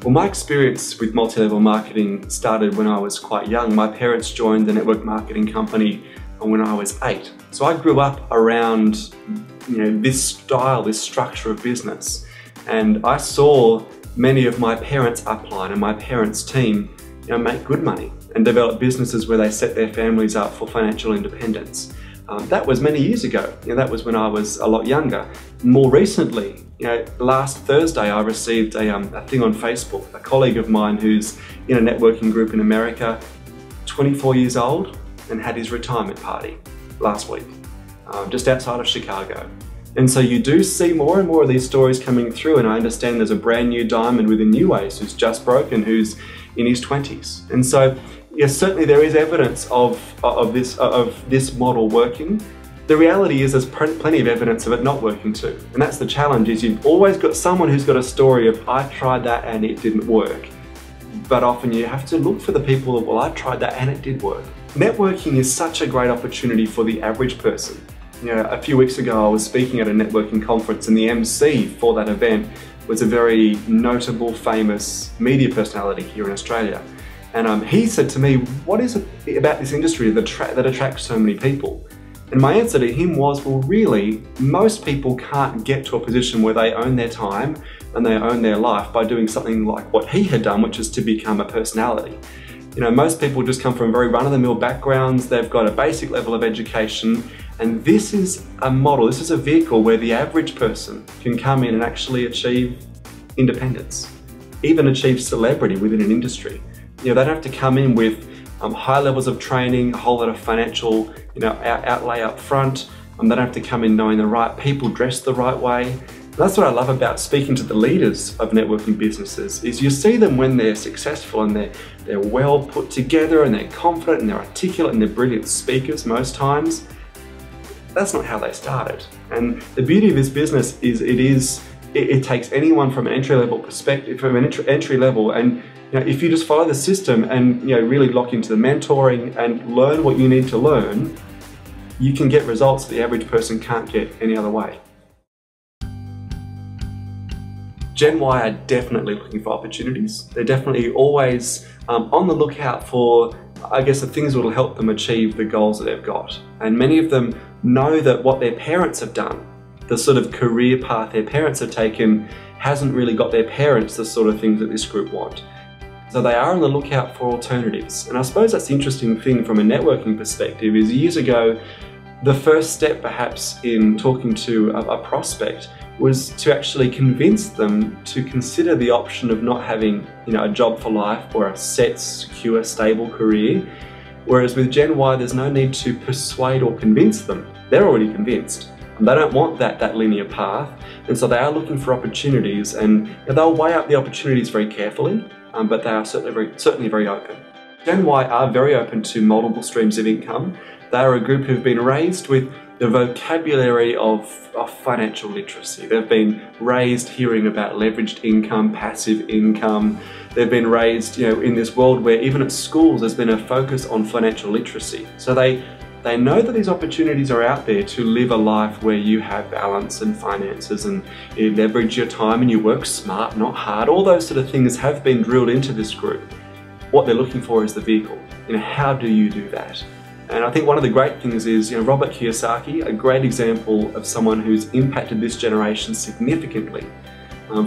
Well, my experience with multi-level marketing started when I was quite young. My parents joined the network marketing company when I was 8. So I grew up around this style, this structure of business. And I saw many of my parents' upline and my parents' team make good money and develop businesses where they set their families up for financial independence. That was many years ago. That was when I was a lot younger. More recently, last Thursday I received a thing on Facebook. A colleague of mine who's in a networking group in America, 24 years old, and had his retirement party last week, just outside of Chicago. And so you do see more and more of these stories coming through, and I understand there's a brand new diamond within Neways who's just broken, who's in his 20s. And so, yes, certainly there is evidence of this model working. The reality is there's plenty of evidence of it not working too. And that's the challenge, is you've always got someone who's got a story of, I tried that and it didn't work. But often you have to look for the people of, well, I tried that and it did work. Networking is such a great opportunity for the average person. A few weeks ago I was speaking at a networking conference, and the MC for that event was a very notable, famous media personality here in Australia. And he said to me, what is it about this industry that attracts so many people? And my answer to him was, well, really, most people can't get to a position where they own their time and they own their life by doing something like what he had done, which is to become a personality. Most people just come from very run-of-the-mill backgrounds, they've got a basic level of education, and this is a model, this is a vehicle where the average person can come in and actually achieve independence, even achieve celebrity within an industry. They don't have to come in with high levels of training, a whole lot of financial outlay up front. They don't have to come in knowing the right people, dressed the right way. That's what I love about speaking to the leaders of networking businesses, is you see them when they're successful and they're well put together and they're confident and they're articulate and they're brilliant speakers most times. That's not how they started. And the beauty of this business is it takes anyone from an entry-level perspective, from an entry level, and if you just follow the system and really lock into the mentoring and learn what you need to learn, you can get results the average person can't get any other way. Gen Y are definitely looking for opportunities. They're definitely always on the lookout for, I guess, the things that will help them achieve the goals that they've got. And many of them know that what their parents have done, the sort of career path their parents have taken, hasn't really got their parents the sort of things that this group want. So they are on the lookout for alternatives. And I suppose that's the interesting thing from a networking perspective is, years ago, the first step perhaps in talking to a prospect was to actually convince them to consider the option of not having a job for life or a set, secure, stable career. Whereas with Gen Y, there's no need to persuade or convince them. They're already convinced. They don't want that linear path, and so they are looking for opportunities, and they'll weigh up the opportunities very carefully, but they are certainly very open. Gen Y are very open to multiple streams of income. They are a group who've been raised with the vocabulary of financial literacy. They've been raised hearing about leveraged income, passive income. They've been raised in this world where even at schools there's been a focus on financial literacy. So they know that these opportunities are out there to live a life where you have balance and finances, and you leverage your time and you work smart, not hard. All those sort of things have been drilled into this group. What they're looking for is the vehicle. How do you do that? And I think one of the great things is, Robert Kiyosaki, a great example of someone who's impacted this generation significantly.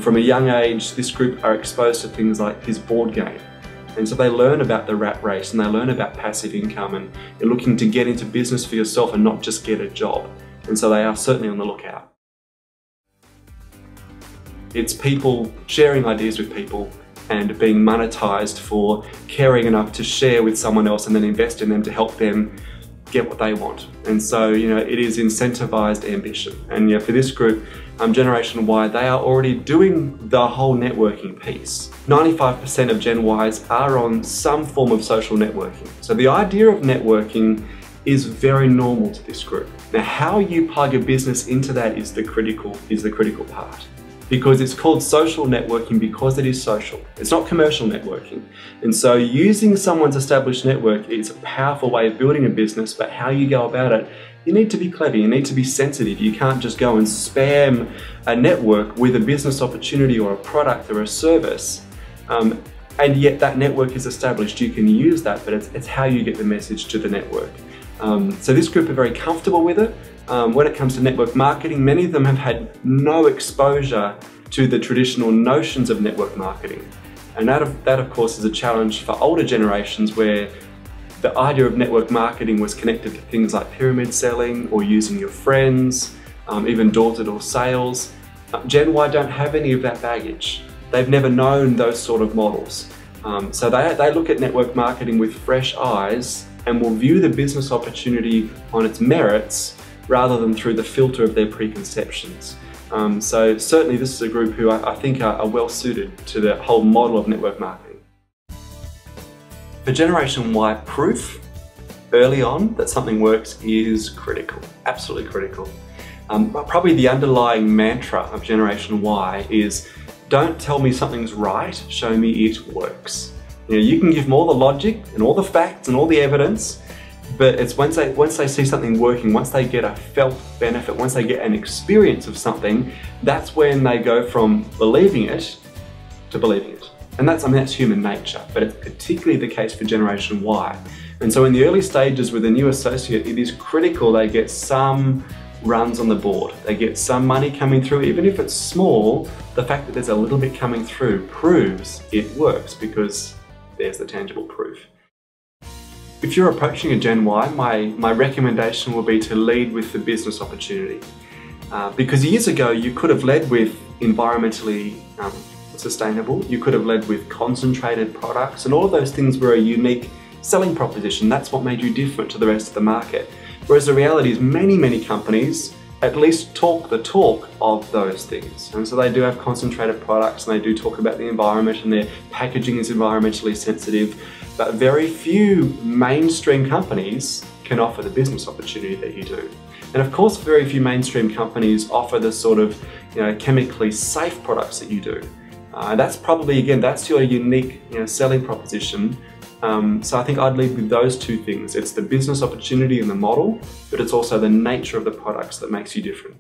From a young age, this group are exposed to things like his board game. And so they learn about the rat race and they learn about passive income, and you're looking to get into business for yourself and not just get a job. And so they are certainly on the lookout. It's people sharing ideas with people and being monetized for caring enough to share with someone else and then invest in them to help them get what they want. And so, it is incentivized ambition. And for this group, Generation Y, they are already doing the whole networking piece. 95% of Gen Ys are on some form of social networking. So the idea of networking is very normal to this group. Now, how you plug a business into that is the critical part. Because it's called social networking because it is social. It's not commercial networking. And so using someone's established network is a powerful way of building a business, but how you go about it, you need to be clever, you need to be sensitive. You can't just go and spam a network with a business opportunity or a product or a service And yet that network is established. You can use that, but it's how you get the message to the network. So this group are very comfortable with it. When it comes to network marketing, many of them have had no exposure to the traditional notions of network marketing. And that of course is a challenge for older generations, where the idea of network marketing was connected to things like pyramid selling or using your friends, even door-to-door sales. Gen Y don't have any of that baggage. They've never known those sort of models. So they look at network marketing with fresh eyes and will view the business opportunity on its merits rather than through the filter of their preconceptions. So certainly this is a group who I think are well suited to the whole model of network marketing. For Generation Y, proof early on that something works is critical, absolutely critical. Probably the underlying mantra of Generation Y is, don't tell me something's right, show me it works. You can give them all the logic and all the facts and all the evidence, but it's once they see something working, once they get a felt benefit, once they get an experience of something, that's when they go from believing it to believing it. And that's human nature, but it's particularly the case for Generation Y. And so in the early stages with a new associate, it is critical they get some runs on the board. They get some money coming through, even if it's small. The fact that there's a little bit coming through proves it works, because there's the tangible proof. If you're approaching a Gen Y, my recommendation will be to lead with the business opportunity. Because years ago you could have led with environmentally sustainable, you could have led with concentrated products, and all of those things were a unique selling proposition. That's what made you different to the rest of the market. Whereas the reality is many companies at least talk the talk of those things. And so they do have concentrated products, and they do talk about the environment, and their packaging is environmentally sensitive, but very few mainstream companies can offer the business opportunity that you do. And of course, very few mainstream companies offer the sort of chemically safe products that you do. That's probably, again, that's your unique selling proposition. So I think I'd lead with those two things. It's the business opportunity and the model, but it's also the nature of the products that makes you different.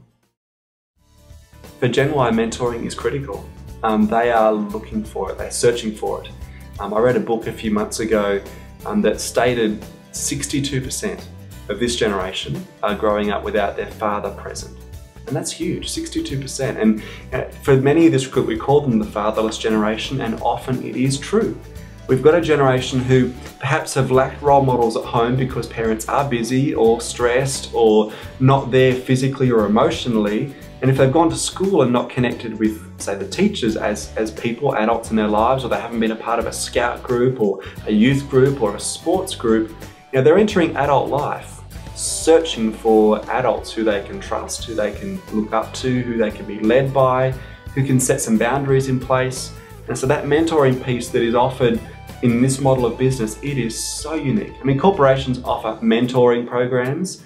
For Gen Y, mentoring is critical. They are looking for it, they're searching for it. I read a book a few months ago that stated 62% of this generation are growing up without their father present. And that's huge, 62%. And for many of this group, we call them the fatherless generation, and often it is true. We've got a generation who perhaps have lacked role models at home because parents are busy or stressed or not there physically or emotionally. And if they've gone to school and not connected with, say, the teachers as people, adults in their lives, or they haven't been a part of a scout group or a youth group or a sports group, they're entering adult life searching for adults who they can trust, who they can look up to, who they can be led by, who can set some boundaries in place. And so that mentoring piece that is offered in this model of business, it is so unique. I mean, corporations offer mentoring programs,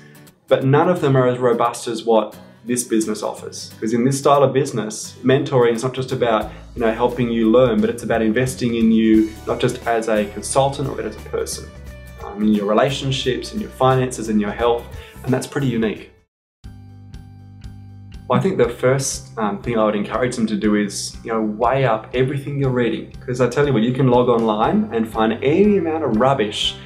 but none of them are as robust as what this business offers. Because in this style of business, mentoring is not just about helping you learn, but it's about investing in you, not just as a consultant or as a person, in your relationships, in your finances, in your health, and that's pretty unique. Well, I think the first thing I would encourage them to do is weigh up everything you're reading, because I tell you what, you can log online and find any amount of rubbish,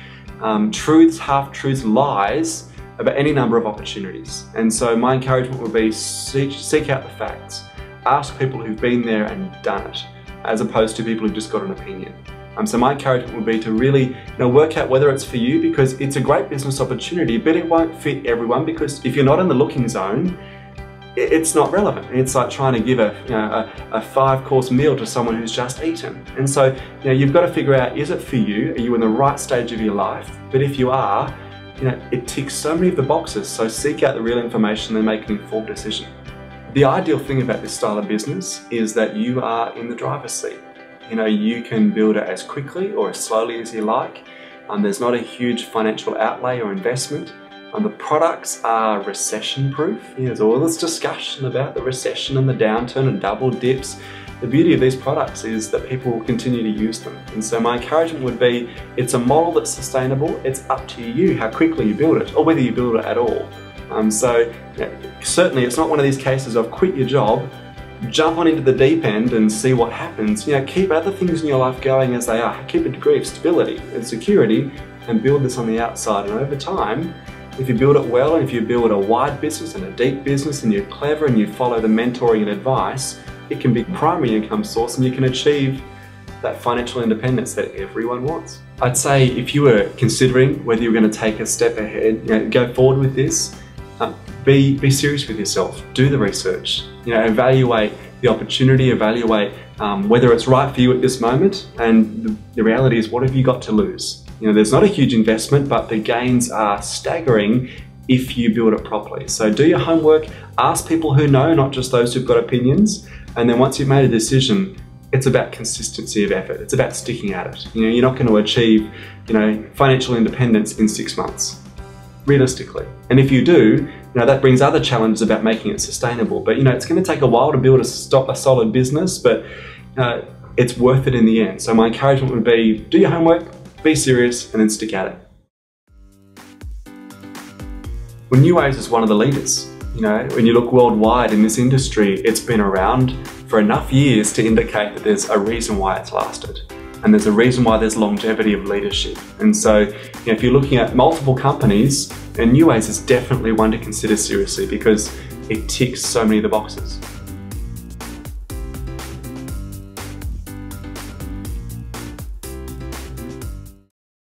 truths, half-truths, lies about any number of opportunities. And so my encouragement would be seek out the facts, ask people who've been there and done it, as opposed to people who've just got an opinion. So my encouragement would be to really work out whether it's for you, because it's a great business opportunity, but it won't fit everyone, because if you're not in the looking zone, it's not relevant. It's like trying to give a 5-course meal to someone who's just eaten. And so you've got to figure out, is it for you? Are you in the right stage of your life? But if you are, it ticks so many of the boxes. So seek out the real information and make an informed decision. The ideal thing about this style of business is that you are in the driver's seat. You can build it as quickly or as slowly as you like. There's not a huge financial outlay or investment. The products are recession-proof. There's all this discussion about the recession and the downturn and double dips. The beauty of these products is that people will continue to use them. And so my encouragement would be, it's a model that's sustainable. It's up to you how quickly you build it, or whether you build it at all. Certainly it's not one of these cases of quit your job jump on into the deep end and see what happens. Keep other things in your life going as they are. Keep a degree of stability and security and build this on the outside. And over time, if you build it well, and if you build a wide business and a deep business and you're clever and you follow the mentoring and advice, it can be a primary income source and you can achieve that financial independence that everyone wants. I'd say if you were considering whether you're going to take a step ahead, go forward with this, be serious with yourself. Do the research. Evaluate the opportunity, evaluate whether it's right for you at this moment, and the reality is, what have you got to lose? There's not a huge investment, but the gains are staggering if you build it properly. So do your homework, ask people who know, not just those who've got opinions, and then once you've made a decision, it's about consistency of effort. It's about sticking at it. You're not going to achieve, financial independence in 6 months, realistically. And if you do, that brings other challenges about making it sustainable. But it's going to take a while to build a solid business, but it's worth it in the end. So my encouragement would be, do your homework, be serious, and then stick at it. Well, Neways is one of the leaders. When you look worldwide in this industry, it's been around for enough years to indicate that there's a reason why it's lasted. And there's a reason why there's longevity of leadership. And so, if you're looking at multiple companies, and Neways is definitely one to consider seriously because it ticks so many of the boxes.